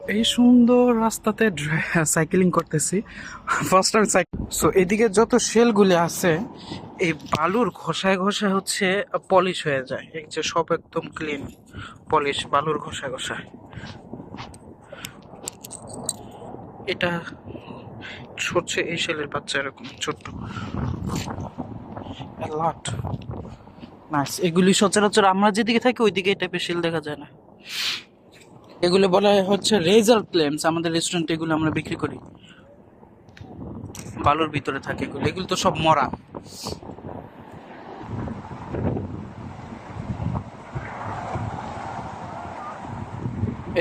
এই সুন্দর রাস্তাতে সাইকেলিং করতেছি ফার্স্ট টাইম সো এদিকে যত শেলগুলি আছে এই বালুর ঘষায় ঘষায় হচ্ছে পলিশ হয়ে যায়, এই যে সব একদম ক্লিন পলিশ বালুর ঘষায় ঘষায়। এটা হচ্ছে এই শেলের বাচ্চা, এরকম ছোট্ট লট। নাইস, এগুলি সচরাচর আমরা যেদিকে থাকি ওইদিকে এই টাইপের শেল দেখা যায় না। এগুলো বলা হচ্ছে রেজাল্ট ক্লেমস, আমাদের রেস্টুরেন্টে এগুলো আমরা বিক্রি করি। বালুর ভিতরে থাকে এগুলো, এগুলো তো সব মরা।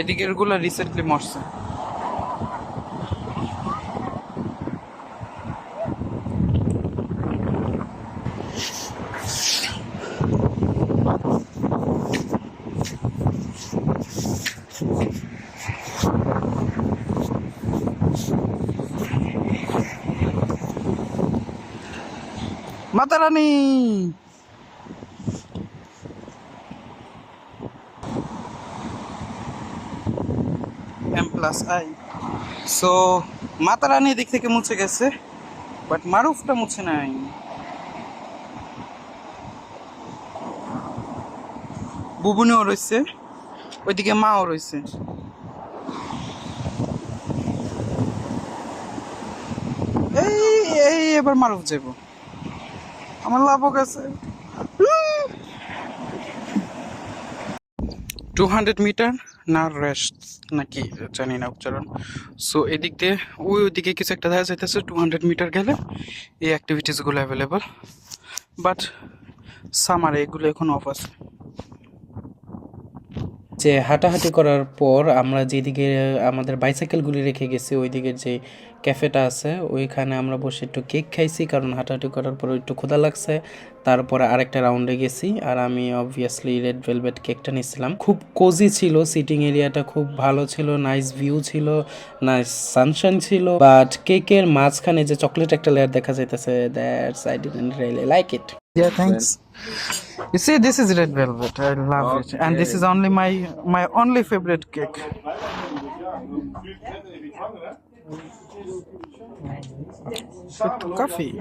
এদিকের গুলো রিসেন্টলি মরছে। মাতা রানী M+I। সো মাতা রানী এদিক থেকে মুছে গেছে, বাট মারুফটা মুছে নাই। বুবুনিও রয়েছে, ওইদিকে মাও রয়েছে। এই এই এবার মারুফ যাব, আমার লাভ গেছে। 200 মিটার না রেস্ট নাকি জানি না উচ্চারণ। সো এদিক দিয়ে ওইদিকে কিছু একটা দেখা যাইতেছে, 200 মিটার গেলে এই অ্যাক্টিভিটিসগুলো অ্যাভেলেবল, বাট সামারে এগুলো এখন অফ আছে। যে হাঁটাহাঁটি করার পর আমরা যেদিকে আমাদের বাইসাইকেলগুলি রেখে গেছি ওই দিকের যে ক্যাফেটা আছে ওইখানে আমরা বসে একটু কেক খাইছি, কারণ হাঁটাহাঁটি করার পর একটু ক্ষুধা লাগছে। তারপরে আরেকটা রাউন্ডে গেছি, আর আমি অবভিয়াসলি রেড ভেলভেট কেকটা নিয়েছিলাম। খুব কোজি ছিল, সিটিং এরিয়াটা খুব ভালো ছিল, নাইস ভিউ ছিল, নাইস সানশাইন ছিল। বাট কেকের মাঝখানে যে চকলেট একটা লেয়ার দেখা যাইতেছে, that's I didn't really like it. Yeah, thanks. You see, this is red velvet. I love it, and this is only my only favorite cake. Coffee.